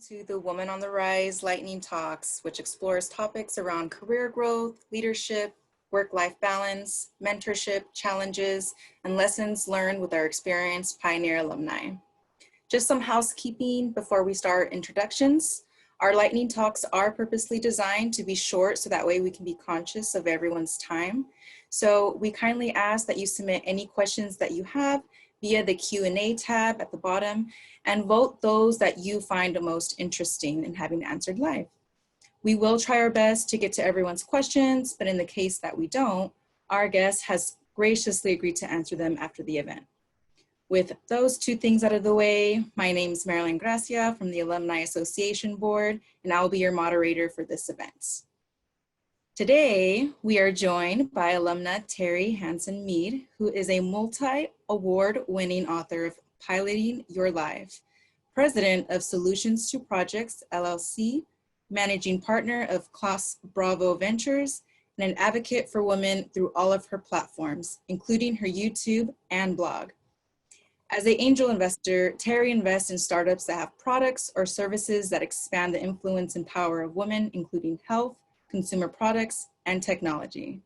to the Woman on the Rise Lightning Talks, which explores topics around career growth, leadership, work-life balance, mentorship, challenges, and lessons learned with our experienced Pioneer alumni. Just some housekeeping before we start introductions. Our lightning talks are purposely designed to be short so that way we can be conscious of everyone's time. So we kindly ask that you submit any questions that you have via the Q&A tab at the bottom and vote those that you find the most interesting in having answered live. We will try our best to get to everyone's questions, but in the case that we don't, our guest has graciously agreed to answer them after the event. With those two things out of the way, my name is Marilyn Gracia from the Alumni Association Board, and I will be your moderator for this event. Today, we are joined by alumna Terri Hanson Mead, who is a multi-award winning author of Piloting Your Life, president of Solutions to Projects, LLC, managing partner of Class Bravo Ventures, and an advocate for women through all of her platforms, including her YouTube and blog. As an angel investor, Terri invests in startups that have products or services that expand the influence and power of women, including health, consumer products, and technology.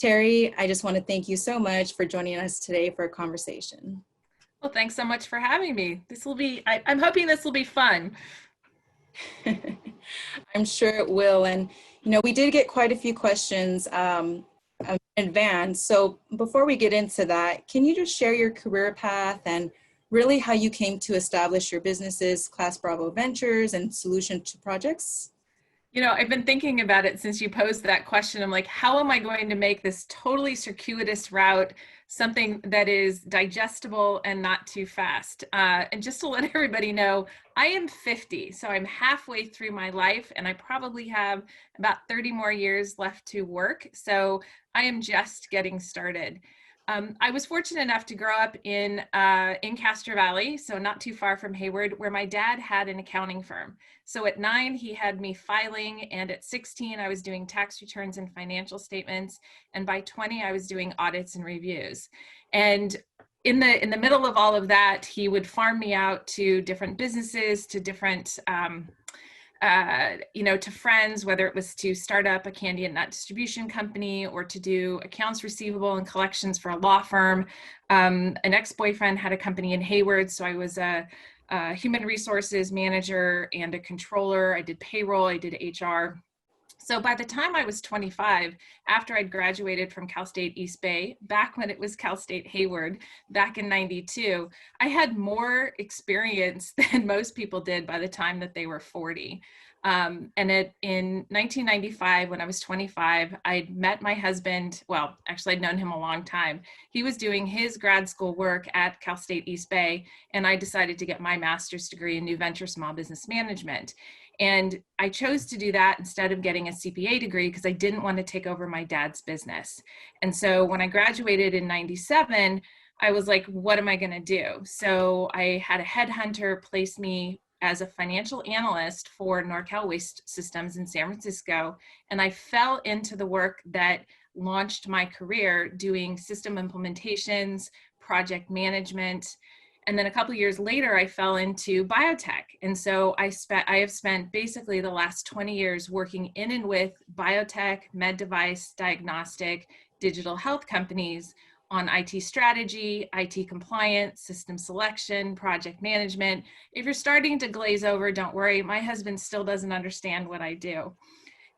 Terri, I just want to thank you so much for joining us today for a conversation. Well, thanks so much for having me. I'm hoping this will be fun. I'm sure it will. And, we did get quite a few questions in advance. So before we get into that, can you just share your career path and really how you came to establish your businesses, Class Bravo Ventures and Solution to Projects? I've been thinking about it since you posed that question. I'm like, how am I going to make this totally circuitous route something that is digestible and not too fast? And just to let everybody know, I am 50, so I'm halfway through my life, and I probably have about 30 more years left to work. So I am just getting started. I was fortunate enough to grow up in Castro Valley, so not too far from Hayward, where my dad had an accounting firm. So at 9, he had me filing, and at 16, I was doing tax returns and financial statements, and by 20, I was doing audits and reviews. And in the middle of all of that, he would farm me out to different businesses, to different to friends, whether it was to start up a candy and nut distribution company or to do accounts receivable and collections for a law firm. An ex-boyfriend had a company in Hayward, so I was a human resources manager and a controller. I did payroll, I did HR. So by the time I was 25, after I'd graduated from Cal State East Bay, back when it was Cal State Hayward, back in '92, I had more experience than most people did by the time that they were 40. In 1995, when I was 25, I'd met my husband. Well, actually, I'd known him a long time. He was doing his grad school work at Cal State East Bay, and I decided to get my master's degree in New Venture Small Business Management. And I chose to do that instead of getting a CPA degree because I didn't want to take over my dad's business. And so when I graduated in '97, I was like, what am I going to do? So I had a headhunter place me as a financial analyst for NorCal Waste Systems in San Francisco. And I fell into the work that launched my career doing system implementations, project management. And then a couple of years later, I fell into biotech. And so I have spent basically the last 20 years working in and with biotech, med device, diagnostic, digital health companies on IT strategy, IT compliance, system selection, project management. If you're starting to glaze over, don't worry. My husband still doesn't understand what I do.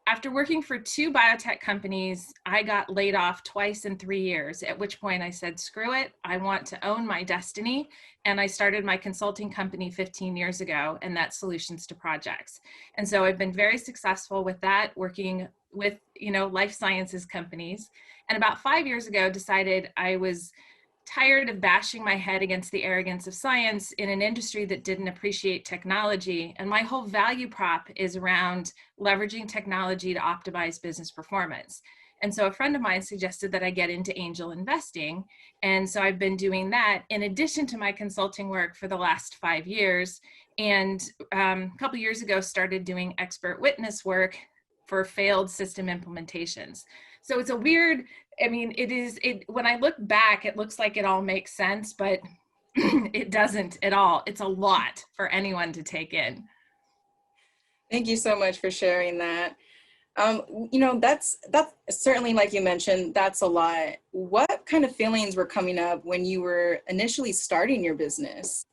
After working for 2 biotech companies, I got laid off twice in 3 years, at which point I said, screw it, I want to own my destiny. And I started my consulting company 15 years ago, and that's Solutions to Projects. And so I've been very successful with that, working with, life sciences companies. And about 5 years ago, decided I was tired of bashing my head against the arrogance of science in an industry that didn't appreciate technology. And my whole value prop is around leveraging technology to optimize business performance. And so a friend of mine suggested that I get into angel investing. And so I've been doing that in addition to my consulting work for the last 5 years. And a couple of years ago, started doing expert witness work for failed system implementations. So it's a weird, when I look back, it looks like it all makes sense, but it doesn't at all. It's a lot for anyone to take in. Thank you so much for sharing that. That's certainly, like you mentioned, that's a lot. What kind of feelings were coming up when you were initially starting your business?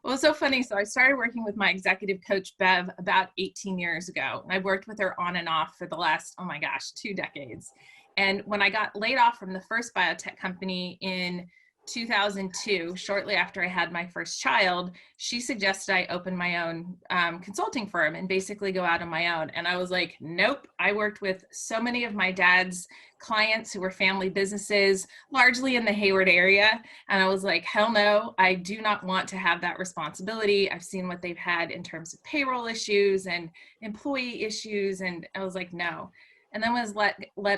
Well, it's so funny. So I started working with my executive coach, Bev, about 18 years ago. And I've worked with her on and off for the last, oh my gosh, 2 decades. And when I got laid off from the first biotech company in 2002, shortly after I had my first child, she suggested I open my own consulting firm and basically go out on my own. And I was like, nope. I worked with so many of my dad's clients who were family businesses, largely in the Hayward area. And I was like, hell no, I do not want to have that responsibility. I've seen what they've had in terms of payroll issues and employee issues. And I was like, no. And then was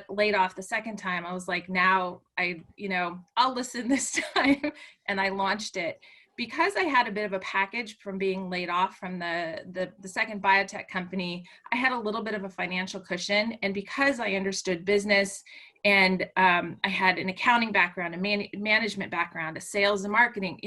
laid off the second time. I was like, now I'll listen this time. And I launched it. Because I had a bit of a package from being laid off from the second biotech company, I had a little bit of a financial cushion. And because I understood business and I had an accounting background, a management background, a sales and marketing,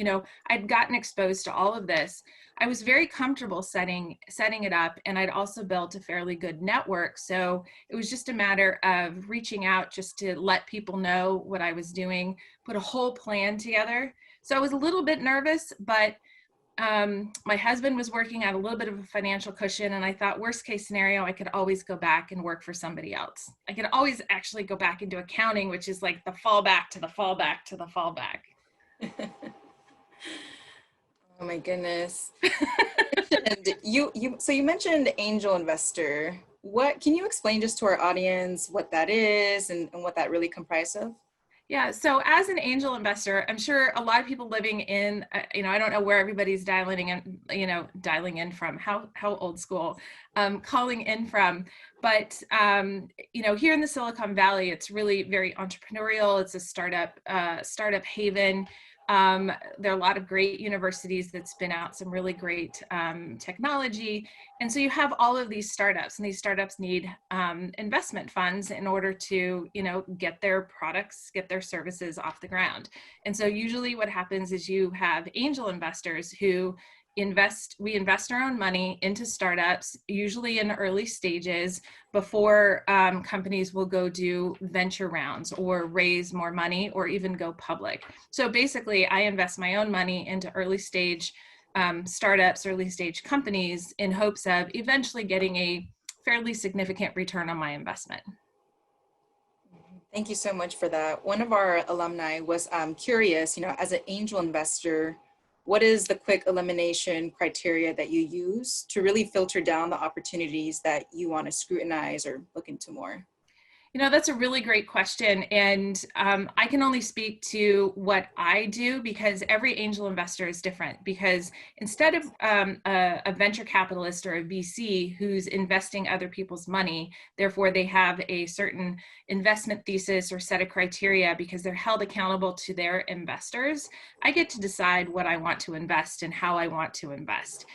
I'd gotten exposed to all of this. I was very comfortable setting it up, and I'd also built a fairly good network. So it was just a matter of reaching out just to let people know what I was doing, put a whole plan together. So I was a little bit nervous, but my husband was working at a little bit of a financial cushion, and I thought, worst case scenario, I could always go back and work for somebody else. I could always actually go back into accounting, which is like the fallback to the fallback to the fallback. Oh my goodness. You mentioned angel investor. What can you explain just to our audience what that is and what that really comprised of? Yeah. So as an angel investor, I'm sure a lot of people living in, I don't know where everybody's dialing in from, how old school, calling in from. But, here in the Silicon Valley, it's really very entrepreneurial. It's a startup haven. There are a lot of great universities that spin out some really great technology. And so you have all of these startups, and these startups need investment funds in order to, get their products, get their services off the ground. And so usually what happens is you have angel investors who we invest our own money into startups, usually in early stages, before companies will go do venture rounds or raise more money or even go public. So basically, I invest my own money into early stage startups, early stage companies, in hopes of eventually getting a fairly significant return on my investment. Thank you so much for that. One of our alumni was curious, as an angel investor, what is the quick elimination criteria that you use to really filter down the opportunities that you want to scrutinize or look into more? That's a really great question. And I can only speak to what I do, because every angel investor is different. Because instead of a venture capitalist or a VC who's investing other people's money, therefore they have a certain investment thesis or set of criteria because they're held accountable to their investors, I get to decide what I want to invest and how I want to invest.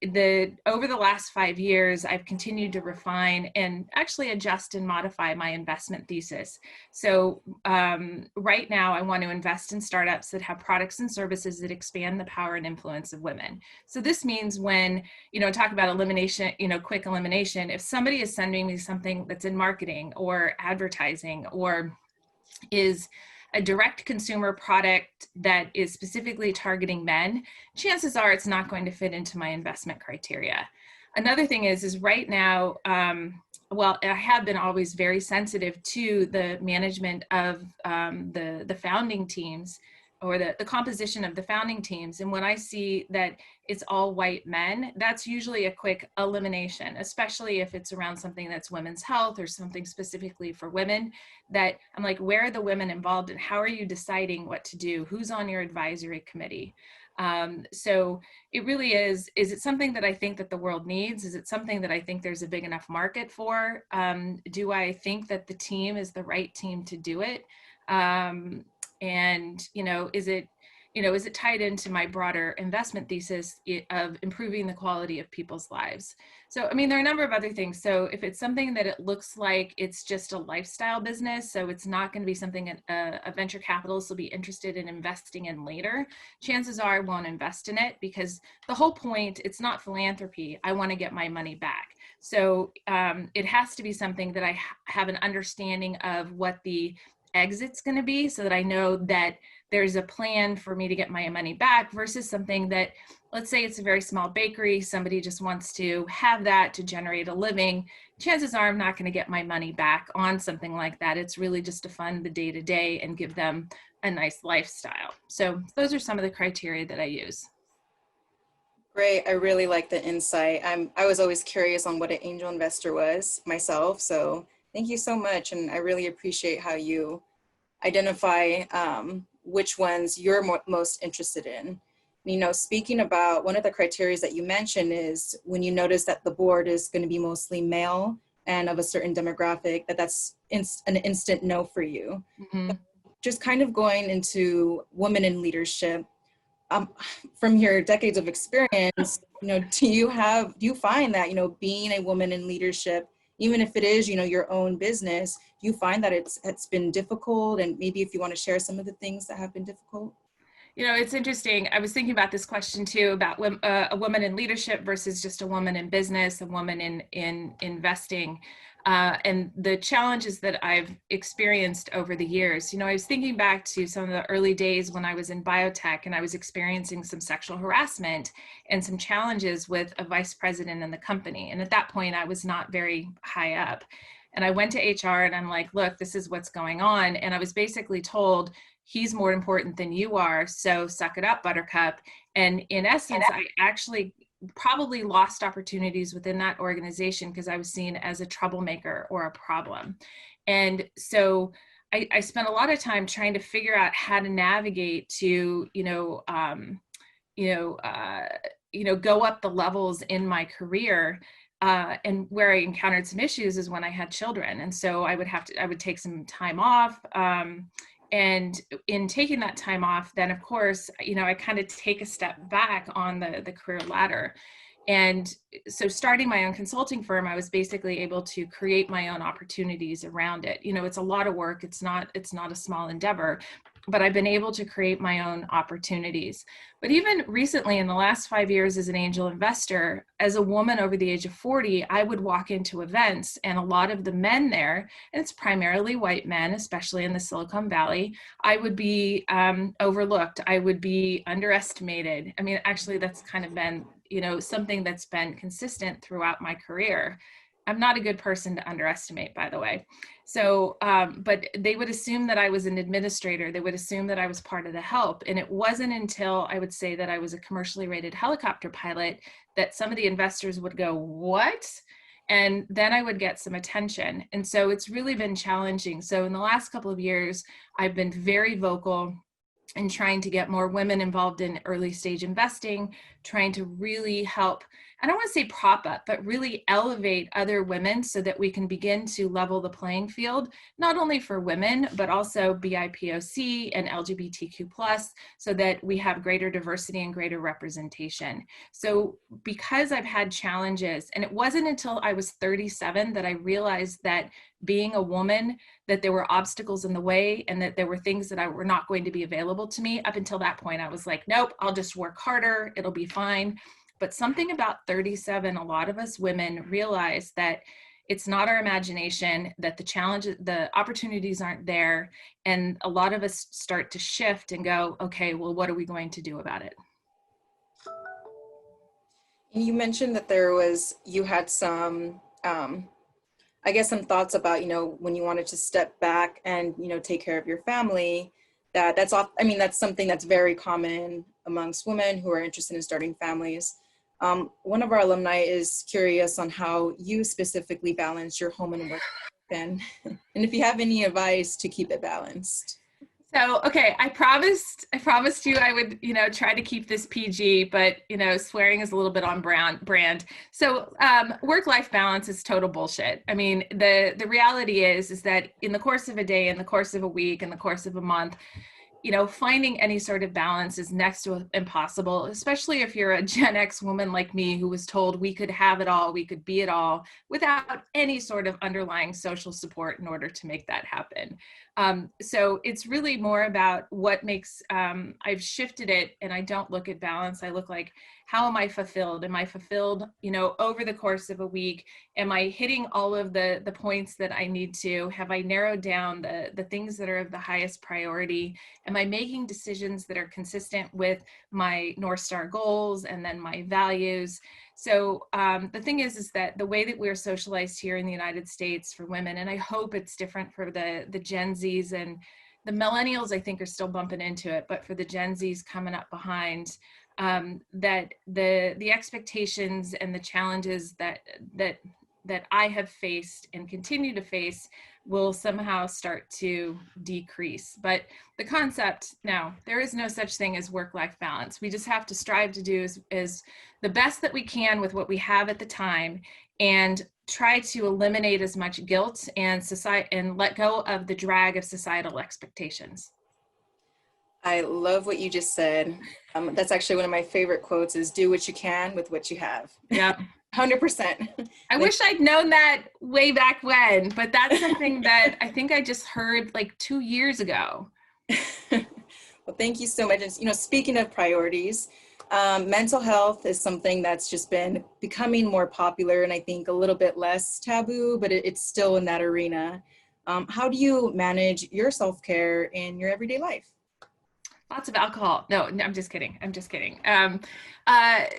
Over the last 5 years, I've continued to refine and actually adjust and modify my investment thesis. So right now, I want to invest in startups that have products and services that expand the power and influence of women. So this means when, talk about elimination, quick elimination, if somebody is sending me something that's in marketing or advertising or is a direct consumer product that is specifically targeting men, chances are it's not going to fit into my investment criteria. Another thing is right now, I have been always very sensitive to the management of the founding teams, or the composition of the founding teams. And when I see that it's all white men, that's usually a quick elimination, especially if it's around something that's women's health or something specifically for women, that I'm like, where are the women involved and how are you deciding what to do? Who's on your advisory committee? So it really is it something that I think that the world needs? Is it something that I think there's a big enough market for? Do I think that the team is the right team to do it? And, is it, is it tied into my broader investment thesis of improving the quality of people's lives? So, I mean, there are a number of other things. So if it's something that it looks like it's just a lifestyle business, so it's not going to be something a venture capitalist will be interested in investing in later, chances are I won't invest in it, because the whole point, it's not philanthropy. I want to get my money back. So it has to be something that I have an understanding of what the exit's going to be, so that I know that there's a plan for me to get my money back, versus something that, let's say it's a very small bakery, somebody just wants to have that to generate a living. Chances are I'm not going to get my money back on something like that. It's really just to fund the day-to-day and give them a nice lifestyle. So those are some of the criteria that I use. Great. I really like the insight. I was always curious on what an angel investor was myself. So thank you so much. And I really appreciate how you identify which ones you're most interested in. You know, speaking about one of the criteria that you mentioned is when you notice that the board is going to be mostly male and of a certain demographic, that's an instant no for you. Mm-hmm. Just kind of going into women in leadership, from your decades of experience, do you find that, being a woman in leadership, even if it is, your own business, do you find that it's been difficult? And maybe if you want to share some of the things that have been difficult. It's interesting. I was thinking about this question too, about a woman in leadership versus just a woman in business, a woman in investing, and the challenges that I've experienced over the years. I was thinking back to some of the early days when I was in biotech, and I was experiencing some sexual harassment and some challenges with a vice president in the company. And at that point, I was not very high up. And I went to HR and I'm like, look, this is what's going on. And I was basically told, he's more important than you are, so suck it up, buttercup. And in essence, I actually probably lost opportunities within that organization because I was seen as a troublemaker or a problem. And so I spent a lot of time trying to figure out how to navigate to, go up the levels in my career. And where I encountered some issues is when I had children. And so I would take some time off. And in taking that time off, then of course, I kind of take a step back on the career ladder. And so starting my own consulting firm, I was basically able to create my own opportunities around it. It's a lot of work. It's not a small endeavor, but I've been able to create my own opportunities. But even recently, in the last 5 years as an angel investor, as a woman over the age of 40, I would walk into events, and a lot of the men there, and it's primarily white men, especially in the Silicon Valley, I would be overlooked. I would be underestimated. I mean, actually, that's kind of been something that's been consistent throughout my career. I'm not a good person to underestimate, by the way. So, but they would assume that I was an administrator. They would assume that I was part of the help. And it wasn't until I would say that I was a commercially rated helicopter pilot that some of the investors would go, what? And then I would get some attention. And so it's really been challenging. So in the last couple of years, I've been very vocal and trying to get more women involved in early stage investing, trying to really help, I don't want to say prop up, but really elevate other women so that we can begin to level the playing field, not only for women, but also BIPOC and LGBTQ+, so that we have greater diversity and greater representation. So because I've had challenges, and it wasn't until I was 37 that I realized that being a woman, that there were obstacles in the way and that there were things that were not going to be available to me. Up until that point, I was like, nope, I'll just work harder. It'll be fine. But something about 37, a lot of us women realize that it's not our imagination, that the challenges, the opportunities aren't there. And a lot of us start to shift and go, okay, well, what are we going to do about it? You mentioned that you had some, I guess, some thoughts about, when you wanted to step back and, take care of your family, that's something that's very common amongst women who are interested in starting families. One of our alumni is curious on how you specifically balance your home and work, and if you have any advice to keep it balanced. So, okay, I promised you I would, try to keep this PG, but, swearing is a little bit on brand. So, work-life balance is total bullshit. I mean, the reality is that in the course of a day, in the course of a week, in the course of a month, finding any sort of balance is next to impossible, especially if you're a Gen X woman like me who was told we could have it all, we could be it all without any sort of underlying social support in order to make that happen. So it's really more about what makes, I've shifted it, and I don't look at balance. I look like, how am I fulfilled? Am I fulfilled, over the course of a week? Am I hitting all of the points that I need to? Have I narrowed down the things that are of the highest priority? Am I making decisions that are consistent with my North Star goals and then my values? So the thing is that the way that we're socialized here in the United States for women, and I hope it's different for the Gen Zs and the millennials, I think are still bumping into it, but for the Gen Zs coming up behind, that the expectations and the challenges that I have faced and continue to face will somehow start to decrease. But the concept, now, there is no such thing as work-life balance. We just have to strive to do is the best that we can with what we have at the time, and try to eliminate as much guilt and let go of the drag of societal expectations. I love what you just said. That's actually one of my favorite quotes, is do what you can with what you have. Yeah. 100%. I wish I'd known that way back when, but that's something that I think I just heard like 2 years ago. Well, thank you so much. And, speaking of priorities, mental health is something that's just been becoming more popular, and I think a little bit less taboo, but it's still in that arena. How do you manage your self-care in your everyday life? Lots of alcohol. No, I'm just kidding.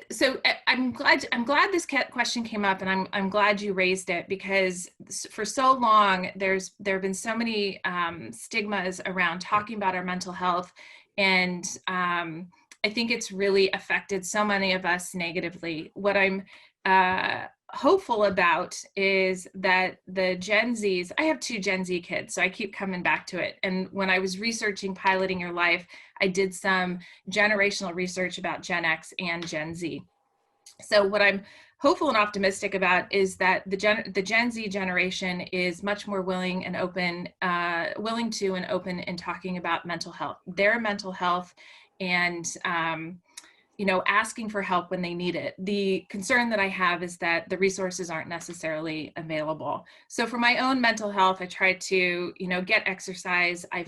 So I'm glad this question came up, and I'm glad you raised it, because for so long there have been so many stigmas around talking about our mental health, and I think it's really affected so many of us negatively. What I'm hopeful about is that the Gen Zs, I have 2 Gen Z kids, so I keep coming back to it. And when I was researching Piloting Your Life, I did some generational research about Gen X and Gen Z. So what I'm hopeful and optimistic about is that the Gen Z generation is much more willing and open in talking about mental health, their mental health, and asking for help when they need it. The concern that I have is that the resources aren't necessarily available. So for my own mental health, I try to, get exercise. I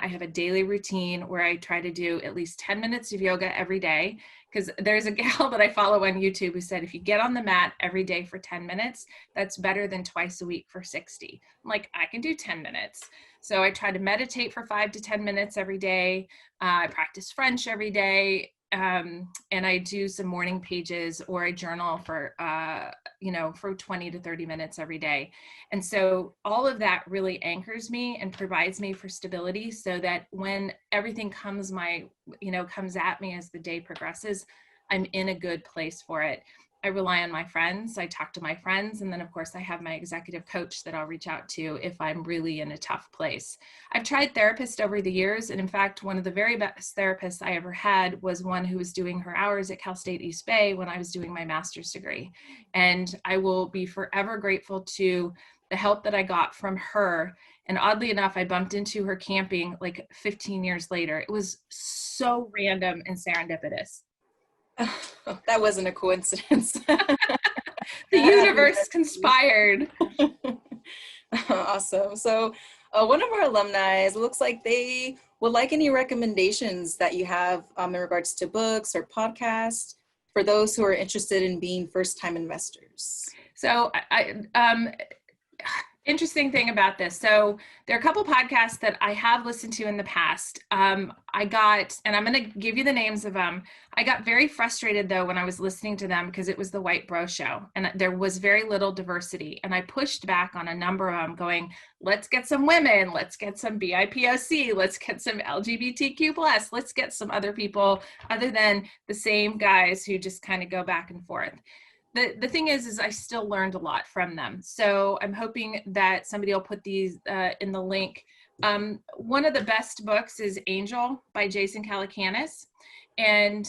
have a daily routine where I try to do at least 10 minutes of yoga every day, because there's a gal that I follow on YouTube who said, if you get on the mat every day for 10 minutes, that's better than twice a week for 60. I'm like, I can do 10 minutes. So I try to meditate for 5 to 10 minutes every day. I practice French every day. And I do some morning pages, or I journal for 20 to 30 minutes every day. And so all of that really anchors me and provides me for stability, so that when everything comes at me as the day progresses, I'm in a good place for it. I rely on my friends. I talk to my friends. And then of course I have my executive coach that I'll reach out to if I'm really in a tough place. I've tried therapists over the years. And in fact, one of the very best therapists I ever had was one who was doing her hours at Cal State East Bay when I was doing my master's degree. And I will be forever grateful to the help that I got from her. And oddly enough, I bumped into her camping like 15 years later. It was so random and serendipitous. That wasn't a coincidence. The universe conspired. Awesome. So one of our alumni, it looks like they would like any recommendations that you have in regards to books or podcasts for those who are interested in being first-time investors. So interesting thing about this. So there are a couple podcasts that I have listened to in the past. And I'm going to give you the names of them. I got very frustrated though when I was listening to them, because it was the white bro show and there was very little diversity. And I pushed back on a number of them going, let's get some women, let's get some BIPOC, let's get some LGBTQ+, let's get some other people other than the same guys who just kind of go back and forth. The thing is I still learned a lot from them. So I'm hoping that somebody will put these in the link. One of the best books is Angel by Jason Calacanis. And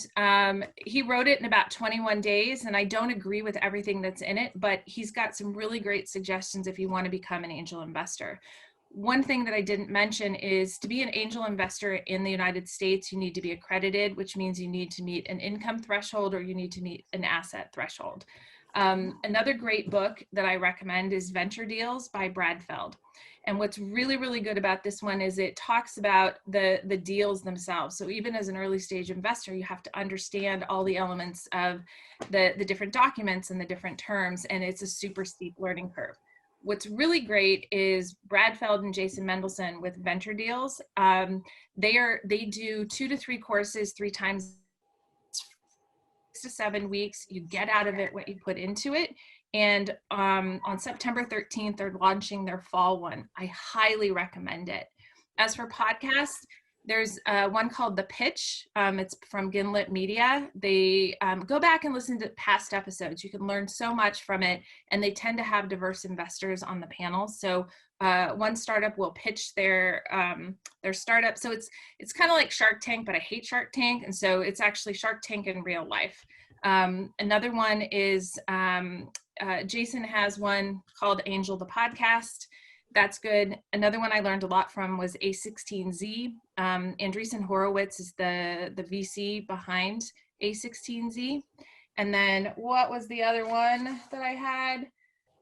he wrote it in about 21 days. And I don't agree with everything that's in it, but he's got some really great suggestions if you want to become an angel investor. one thing that I didn't mention is to be an angel investor in the United States, you need to be accredited, which means you need to meet an income threshold or you need to meet an asset threshold. Another great book that I recommend is Venture Deals by Brad Feld. And what's really, really good about this one is it talks about the deals themselves. So even as an early stage investor, you have to understand all the elements of the different documents and the different terms, and it's a super steep learning curve. What's really great is Brad Feld and Jason Mendelson with Venture Deals. They do 2 to 3 courses 3 times, 6 to 7 weeks. You get out of it what you put into it. And on September 13th, they're launching their fall one. I highly recommend it. As for podcasts, there's one called The Pitch. It's from Gimlet Media. They go back and listen to past episodes. You can learn so much from it, and they tend to have diverse investors on the panel. So one startup will pitch their startup. So it's kind of like Shark Tank, but I hate Shark Tank, and so it's actually Shark Tank in real life. Another one is Jason has one called Angel the Podcast. That's good. Another one I learned a lot from was A16Z. Andreessen Horowitz is the VC behind A16Z. And then what was the other one that I had?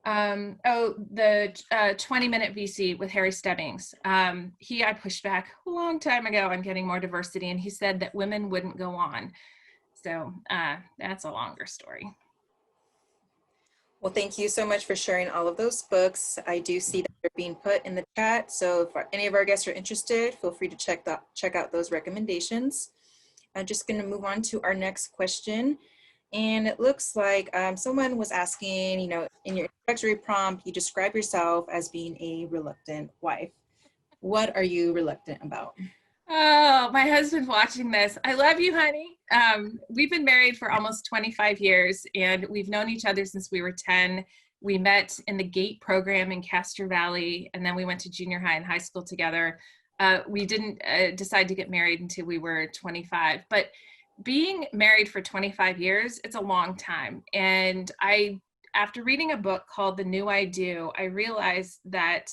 The 20-minute VC with Harry Stebbings. I pushed back a long time ago on getting more diversity, and he said that women wouldn't go on. So that's a longer story. Well, thank you so much for sharing all of those books. I do see that they're being put in the chat. So if any of our guests are interested, feel free to check out those recommendations. I'm just going to move on to our next question. And it looks like someone was asking, in your introductory prompt, you describe yourself as being a reluctant wife. What are you reluctant about? Oh, my husband's watching this. I love you, honey. We've been married for almost 25 years, and we've known each other since we were 10. We met in the GATE program in Castro Valley, and then we went to junior high and high school together. We didn't decide to get married until we were 25, but being married for 25 years, it's a long time. And after reading a book called The New I Do, I realized that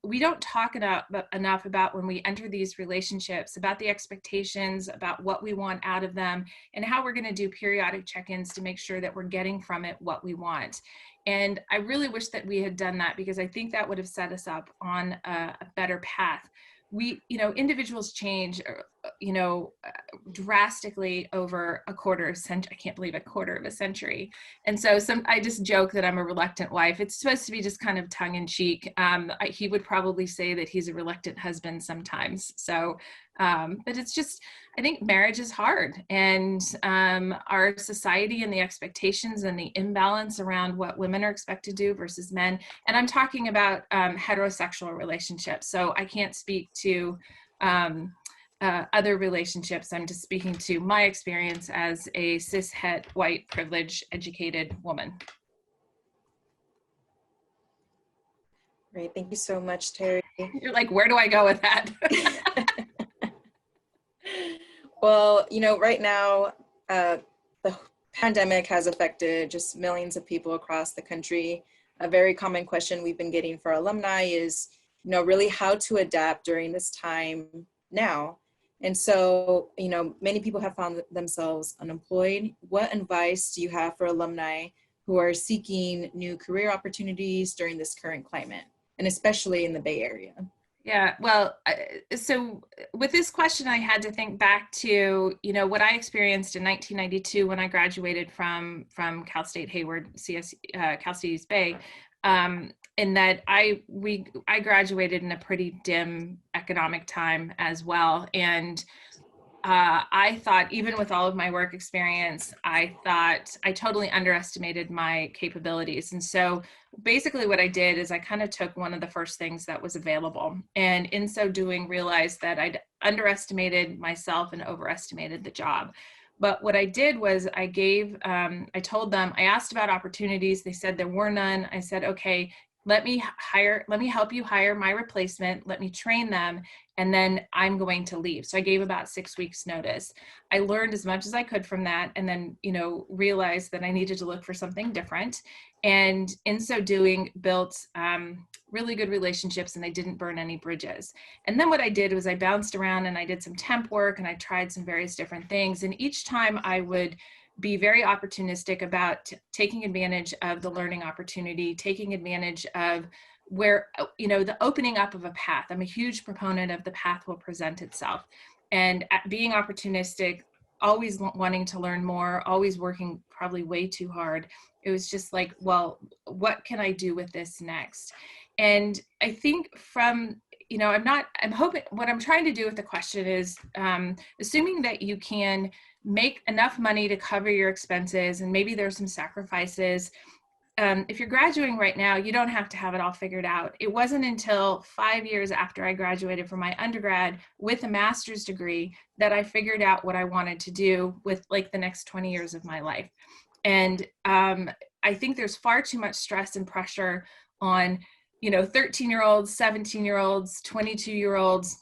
we don't talk enough about when we enter these relationships, about the expectations, about what we want out of them, and how we're going to do periodic check-ins to make sure that we're getting from it what we want. And I really wish that we had done that, because I think that would have set us up on a better path. Individuals change, drastically over a quarter of a century. I can't believe a quarter of a century. And so I just joke that I'm a reluctant wife. It's supposed to be just kind of tongue in cheek. He would probably say that he's a reluctant husband sometimes. So, but it's just, I think marriage is hard, and our society and the expectations and the imbalance around what women are expected to do versus men. And I'm talking about heterosexual relationships. So I can't speak to other relationships. I'm just speaking to my experience as a cis-het, white, privileged, educated woman. Great, thank you so much, Terri. You're like, where do I go with that? Well, right now, the pandemic has affected just millions of people across the country. A very common question we've been getting for alumni is, really how to adapt during this time now. And so, many people have found themselves unemployed. What advice do you have for alumni who are seeking new career opportunities during this current climate, and especially in the Bay Area? Yeah, well, so with this question, I had to think back to, what I experienced in 1992 when I graduated from Cal State Hayward, Cal State East Bay, in that I graduated in a pretty dim economic time as well. And I thought, even with all of my work experience, I thought I totally underestimated my capabilities. And so basically what I did is I kind of took one of the first things that was available, and in so doing realized that I'd underestimated myself and overestimated the job. But what I did was I told them, I asked about opportunities. They said there were none. I said, okay, let me help you hire my replacement. Let me train them. And then I'm going to leave. So I gave about 6 weeks notice. I learned as much as I could from that, and then, realized that I needed to look for something different. And in so doing, built really good relationships and I didn't burn any bridges. And then what I did was I bounced around and I did some temp work and I tried some various different things. And each time I would be very opportunistic about taking advantage of the learning opportunity, taking advantage of where, the opening up of a path. I'm a huge proponent of the path will present itself, and being opportunistic, always wanting to learn more, always working probably way too hard. It was just like, well, what can I do with this next? And I think I'm hoping, what I'm trying to do with the question is, assuming that you can make enough money to cover your expenses, and maybe there's some sacrifices. If you're graduating right now, you don't have to have it all figured out. It wasn't until 5 years after I graduated from my undergrad with a master's degree that I figured out what I wanted to do with like the next 20 years of my life. And I think there's far too much stress and pressure on, 13-year-olds, 17-year-olds, 22-year-olds,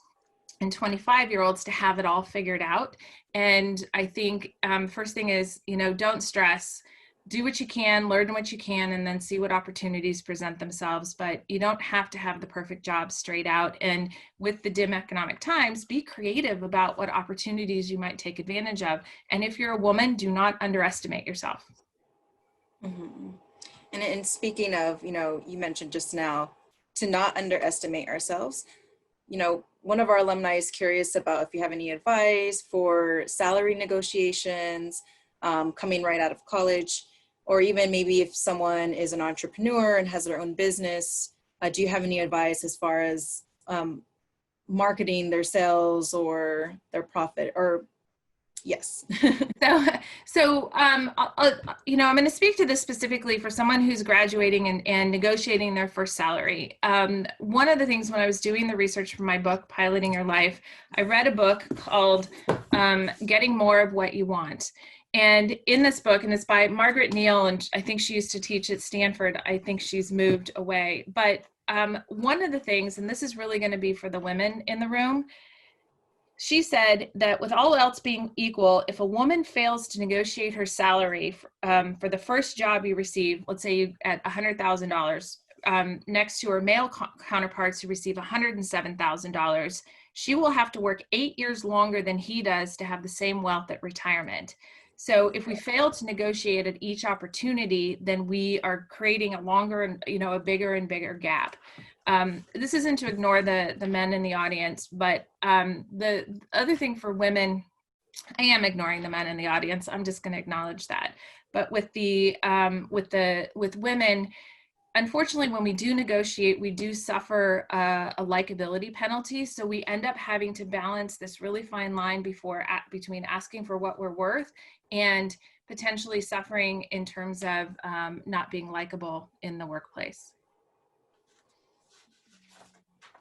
and 25-year-olds to have it all figured out. And I think first thing is, don't stress. Do what you can, learn what you can, and then see what opportunities present themselves. But you don't have to have the perfect job straight out. And with the dim economic times, be creative about what opportunities you might take advantage of. And if you're a woman, do not underestimate yourself. Mm-hmm. And speaking of, you mentioned just now to not underestimate ourselves. One of our alumni is curious about if you have any advice for salary negotiations coming right out of college, or even maybe if someone is an entrepreneur and has their own business, do you have any advice as far as marketing their sales or their profit? Or yes. I'm going to speak to this specifically for someone who's graduating and negotiating their first salary. One of the things when I was doing the research for my book, Piloting Your Life, I read a book called Getting More of What You Want. And in this book, and it's by Margaret Neal, and I think she used to teach at Stanford. I think she's moved away. But one of the things, and this is really going to be for the women in the room, she said that with all else being equal, if a woman fails to negotiate her salary for the first job you receive, let's say you at $100,000, next to her male counterparts who receive $107,000, she will have to work 8 years longer than he does to have the same wealth at retirement. So if we fail to negotiate at each opportunity, then we are creating a longer and, a bigger and bigger gap. This isn't to ignore the men in the audience, but the other thing for women, I am ignoring the men in the audience. I'm just going to acknowledge that. But with women, unfortunately, when we do negotiate, we do suffer a likability penalty. So we end up having to balance this really fine line between asking for what we're worth and potentially suffering in terms of not being likable in the workplace.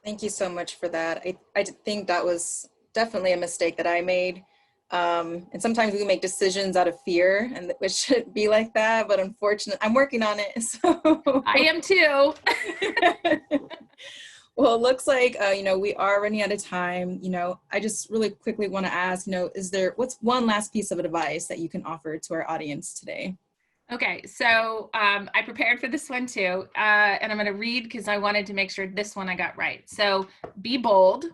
Thank you so much for that. I think that was definitely a mistake that I made. And sometimes we make decisions out of fear, and it shouldn't be like that, but unfortunately, I'm working on it. So I am too. Well, it looks like, we are running out of time. I just really quickly want to ask, what's one last piece of advice that you can offer to our audience today? Okay, so I prepared for this one too, and I'm going to read because I wanted to make sure this one I got right. So be bold,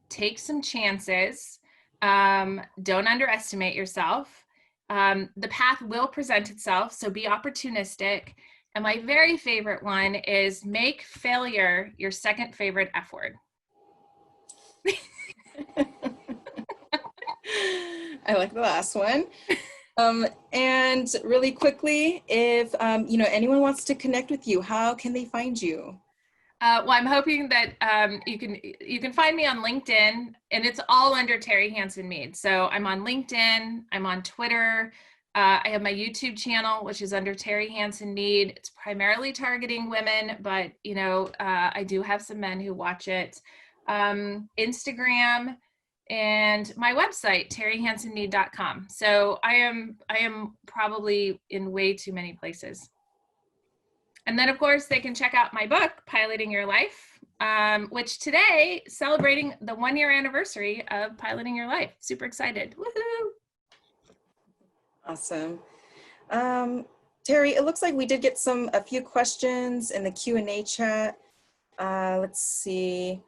take some chances, don't underestimate yourself. The path will present itself, so be opportunistic. And my very favorite one is make failure your second favorite F word. I like the last one. And really quickly, if anyone wants to connect with you, how can they find you? Well, I'm hoping that you can find me on LinkedIn, and it's all under Terri Hanson Mead. So I'm on LinkedIn, I'm on Twitter. I have my YouTube channel, which is under Terri Hanson Mead. It's primarily targeting women, but I do have some men who watch it. Instagram and my website, terrihansonmead.com. So I am probably in way too many places. And then, of course, they can check out my book, Piloting Your Life, which today, celebrating the 1-year anniversary of Piloting Your Life. Super excited. Woohoo! Awesome. Terri, it looks like we did get a few questions in the Q&A chat. Let's see.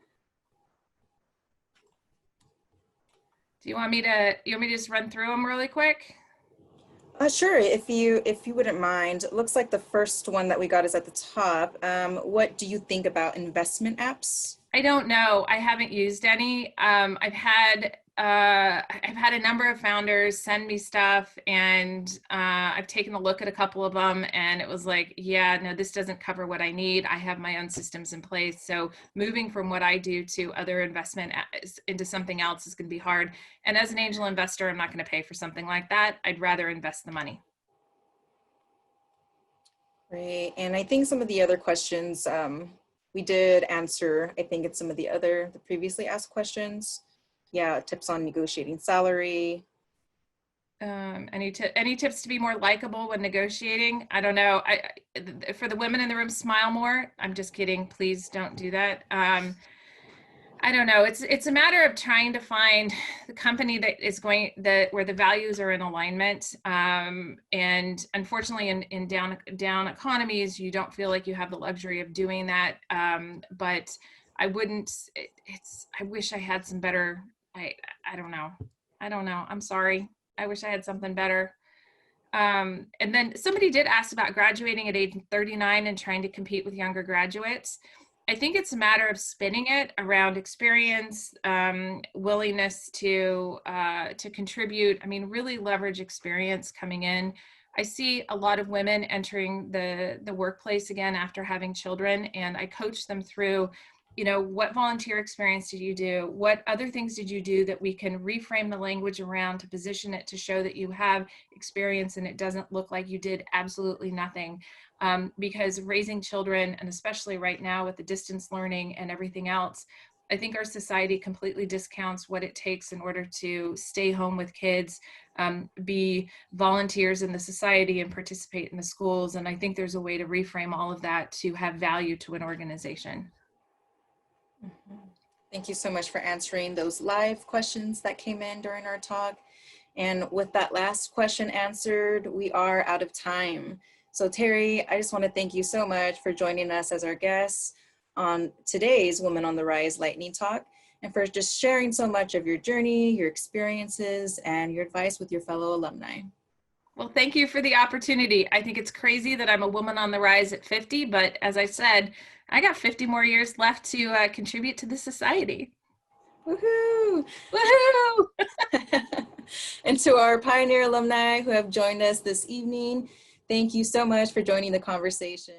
Do you want me to just run through them really quick? Sure, if you wouldn't mind. It looks like the first one that we got is at the top. What do you think about investment apps? I don't know. I haven't used any. I've had a number of founders send me stuff, and I've taken a look at a couple of them, and it was like, yeah, no, this doesn't cover what I need. I have my own systems in place. So moving from what I do to other investment into something else is going to be hard. And as an angel investor, I'm not going to pay for something like that. I'd rather invest the money. Great. And I think some of the other questions we did answer, I think, in some of the previously asked questions. Yeah, tips on negotiating salary. Any tips to be more likable when negotiating? I don't know. For the women in the room, smile more. I'm just kidding. Please don't do that. I don't know. It's a matter of trying to find the company that is where the values are in alignment. And unfortunately, in down economies, you don't feel like you have the luxury of doing that. But I wouldn't. I wish I had some better. I don't know. I don't know. I'm sorry. I wish I had something better. And then somebody did ask about graduating at age 39 and trying to compete with younger graduates. I think it's a matter of spinning it around experience, willingness to contribute. I mean, really leverage experience coming in. I see a lot of women entering the workplace again after having children, and I coach them through, what volunteer experience did you do? What other things did you do that we can reframe the language around to position it to show that you have experience and it doesn't look like you did absolutely nothing. Because raising children, and especially right now with the distance learning and everything else, I think our society completely discounts what it takes in order to stay home with kids, be volunteers in the society and participate in the schools. And I think there's a way to reframe all of that to have value to an organization. Thank you so much for answering those live questions that came in during our talk. And with that last question answered, we are out of time. So Terri, I just want to thank you so much for joining us as our guest on today's Women on the Rise Lightning Talk, and for just sharing so much of your journey, your experiences, and your advice with your fellow alumni. Well, thank you for the opportunity. I think it's crazy that I'm a woman on the rise at 50, but as I said, I got 50 more years left to contribute to the society. Woohoo! Woohoo! And to our Pioneer alumni who have joined us this evening, thank you so much for joining the conversation.